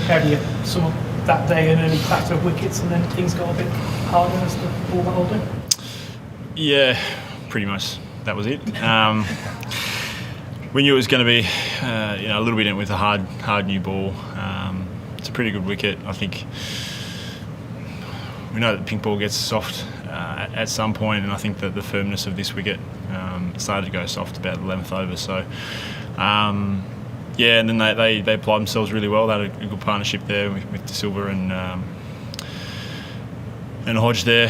How do you sum up that day, an early clatter of wickets, and then things got a bit harder as the ball got older? Yeah, pretty much that was it. We knew it was going to be a little bit in with a hard new ball. It's a pretty good wicket. I think we know that the pink ball gets soft at some point, and I think that the firmness of this wicket started to go soft about the 11th over. So and then they applied themselves really well. They had a good partnership there with De Silva and Hodge there.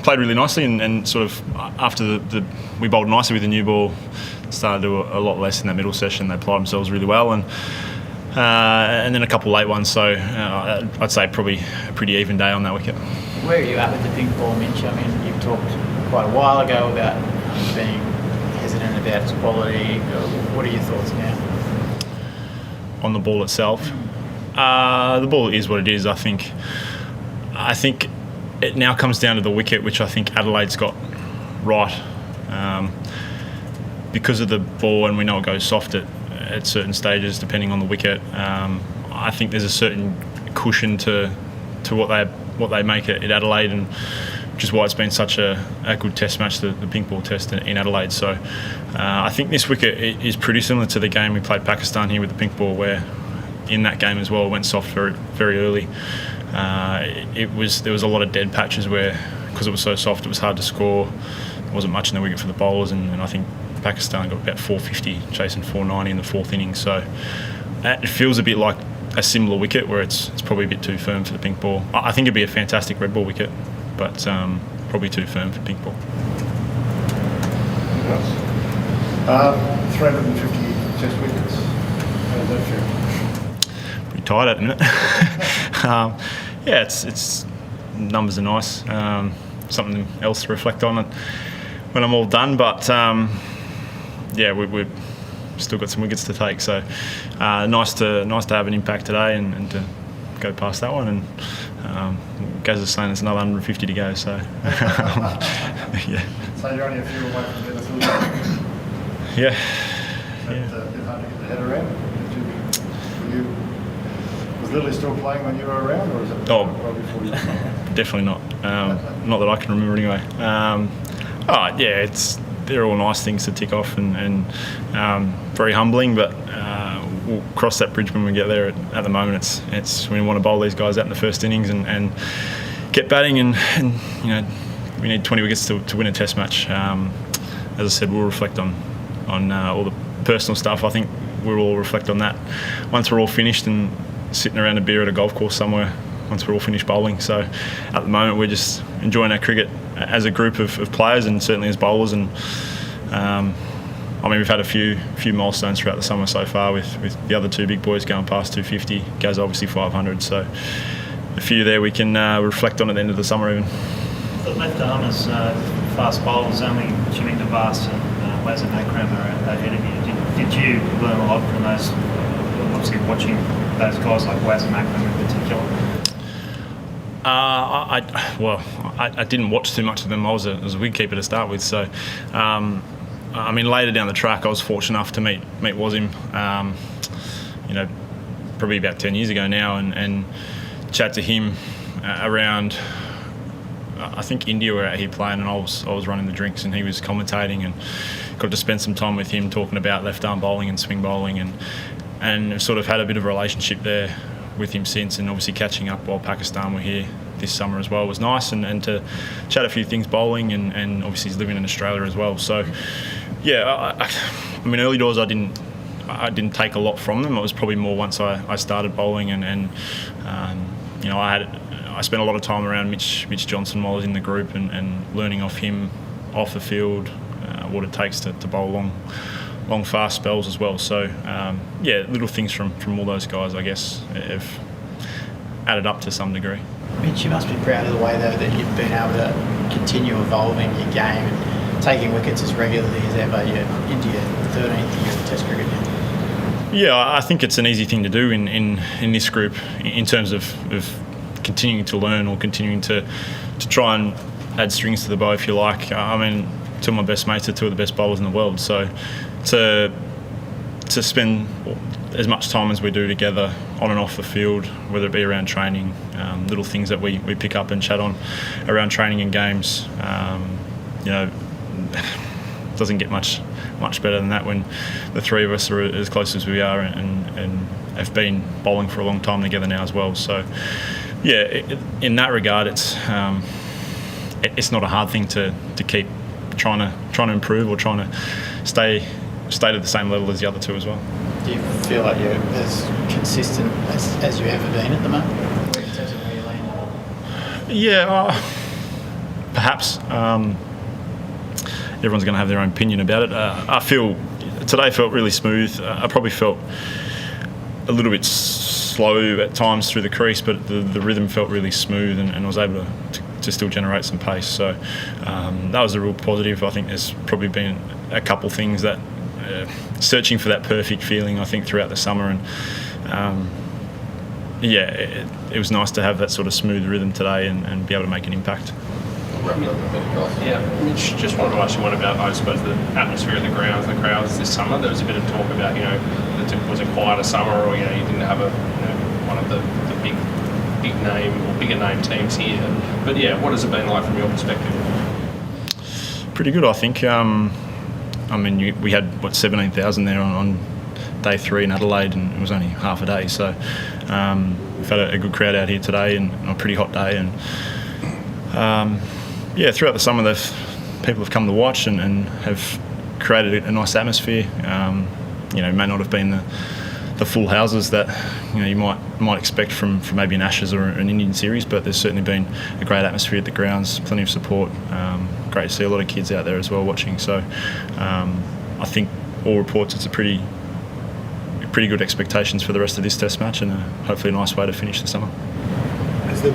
Played really nicely, and sort of after we bowled nicely with the new ball, started to do a lot less in that middle session. They applied themselves really well, and then a couple late ones. So I'd say probably a pretty even day on that wicket. Where are you at with the pink ball, Mitch? I mean, you've talked quite a while ago about being hesitant about its quality. What are your thoughts now? On the ball itself, the ball is what it is. I think it now comes down to the wicket, which I think Adelaide's got right. Because of the ball, and we know it goes soft at certain stages depending on the wicket. I think there's a certain cushion to what they make at Adelaide, and which is why it's been such a good test match, the pink ball test in Adelaide. So I think this wicket is pretty similar to the game we played Pakistan here with the pink ball, where in that game as well it went soft very, very early. There was a lot of dead patches where, because it was so soft, it was hard to score. There wasn't much in the wicket for the bowlers, and I think Pakistan got about 450, chasing 490 in the fourth innings. So it feels a bit like a similar wicket, where it's probably a bit too firm for the pink ball. I think it'd be a fantastic red ball wicket, but probably too firm for pink ball. 350 test wickets. How does that feel? Pretty tight at the minute. It's numbers are nice. Something else to reflect on when I'm all done. But we've still got some wickets to take. So nice to have an impact today and to go past that one. And Gaz is saying there's another 150 to go. So yeah. So you're only a few away from getting a field. Yeah. It's a bit hard to get the head around. Was Lily still playing when you were around, or is it before you were playing? Definitely not. Not that I can remember anyway. They're all nice things to tick off, and very humbling. But we'll cross that bridge when we get there. At the moment, it's we want to bowl these guys out in the first innings and get batting, and we need 20 wickets to win a test match. As I said, we'll reflect on all the personal stuff. I think we'll all reflect on that once we're all finished and sitting around a beer at a golf course somewhere once we're all finished bowling. So at the moment we're just enjoying our cricket as a group of players, and certainly as bowlers. And we've had a few milestones throughout the summer so far with the other two big boys going past 250, Gaz obviously 500, so a few there we can reflect on at the end of the summer even. The left armers, fast bowlers, only Jimmy Devas and Wazir Akram are ahead of you. Did you learn a lot from those, obviously watching those guys like Wazir Akram in particular? I didn't watch too much of them. I was a wicketkeeper to start with, so later down the track I was fortunate enough to meet Wazim, probably about 10 years ago now, and chat to him around, I think India were out here playing, and I was running the drinks and he was commentating, and got to spend some time with him talking about left arm bowling and swing bowling, and sort of had a bit of a relationship there with him since. And obviously catching up while Pakistan were here this summer as well was nice, and to chat a few things bowling, and obviously he's living in Australia as well. So early doors I didn't take a lot from them. It was probably more once I started bowling, and I spent a lot of time around Mitch Johnson while I was in the group, and learning off him off the field what it takes to bowl long fast spells as well. So little things from all those guys, I guess, have added up to some degree. Mitch, you must be proud of the way though that you've been able to continue evolving your game and taking wickets as regularly as ever. You're into your 13th year of Test cricket now. Yeah, I think it's an easy thing to do in this group, in terms of continuing to learn, or continuing to try and add strings to the bow, if you like. Two of my best mates are two of the best bowlers in the world, so to spend as much time as we do together on and off the field, whether it be around training, little things that we pick up and chat on around training and games, doesn't get much better than that when the three of us are as close as we are and have been bowling for a long time together now as well. So in that regard, it's not a hard thing to keep trying to improve or trying to stay at the same level as the other two as well. Do you feel like you're as consistent as you've ever been at the moment in terms of where you're landing? Yeah, perhaps. Everyone's going to have their own opinion about it. I feel today felt really smooth. I probably felt a little bit slow at times through the crease, but the rhythm felt really smooth, and I was able to still generate some pace. So that was a real positive. I think there's probably been a couple things that searching for that perfect feeling, I think, throughout the summer, and it was nice to have that sort of smooth rhythm today and be able to make an impact. Yeah, Mitch, just wanted to ask you one about, I suppose, the atmosphere of the grounds, the crowds this summer. There was a bit of talk about, that it was a quieter summer, or you didn't have one of the big name or bigger name teams here. But what has it been like from your perspective? Pretty good, I think. We had 17,000 there on day 3 in Adelaide, and it was only half a day. So we've had a good crowd out here today, and on a pretty hot day, and throughout the summer, people have come to watch and have created a nice atmosphere. It may not have been the full houses that you might expect from maybe an Ashes or an Indian series, but there's certainly been a great atmosphere at the grounds, plenty of support. Great to see a lot of kids out there as well watching. So I think all reports it's a pretty good expectations for the rest of this Test match, and hopefully a nice way to finish the summer. Has there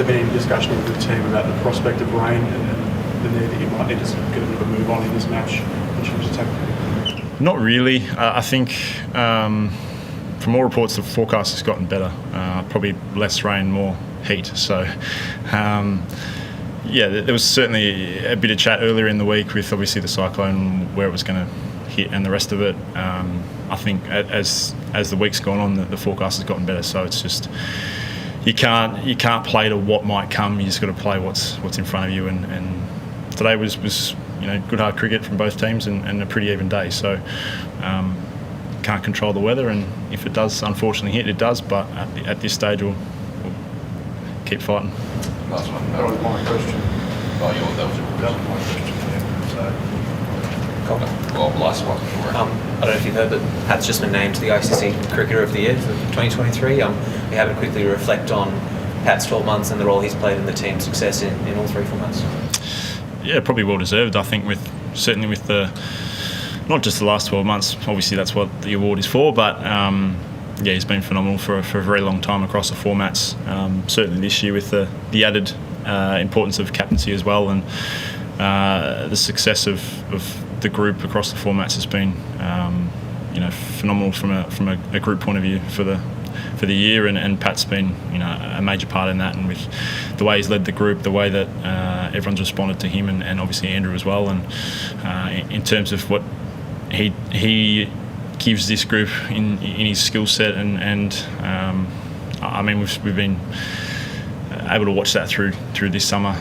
been any discussion with the team about the prospect of rain and the need that you might need to get a bit of a move on in this match in terms of tactics? Not really. I think from all reports the forecast has gotten better. Probably less rain, more heat. So there was certainly a bit of chat earlier in the week with obviously the cyclone, where it was going to hit and the rest of it. I think as the week's gone on, the forecast has gotten better. So it's just you can't play to what might come. You just got to play what's in front of you. And today was good hard cricket from both teams and a pretty even day. So can't control the weather, and if it does unfortunately hit, it does. But at this stage, we'll keep fighting. Last one. That was my question. That was my question for him. So, last one. I don't know if you've heard, but Pat's just been named the ICC Cricketer of the Year for 2023. We haven't quickly reflect on Pat's 12 months and the role he's played in the team's success in all 3 formats. Yeah, probably well deserved. I think certainly with not just the last 12 months. Obviously, that's what the award is for, but he's been phenomenal for a very long time across the formats. Certainly this year with the added importance of captaincy as well, and the success of the group across the formats has been phenomenal from a group point of view for the year, and Pat's been a major part in that, and with the way he's led the group, the way that everyone's responded to him, and obviously Andrew as well, and in terms of what he gives this group in his skill set, and we've been able to watch that through this summer.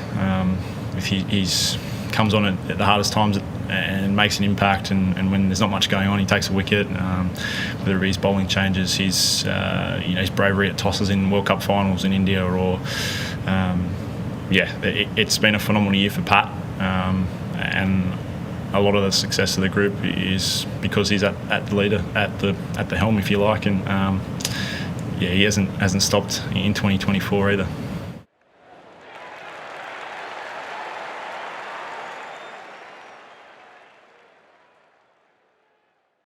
With he's comes on at the hardest times and makes an impact, and when there's not much going on, he takes a wicket. Whether it be his bowling changes, his bravery at tosses in World Cup finals in India, or it's been a phenomenal year for Pat, and a lot of the success of the group is because he's at the leader, at the helm, if you like, and he hasn't stopped in 2024 either.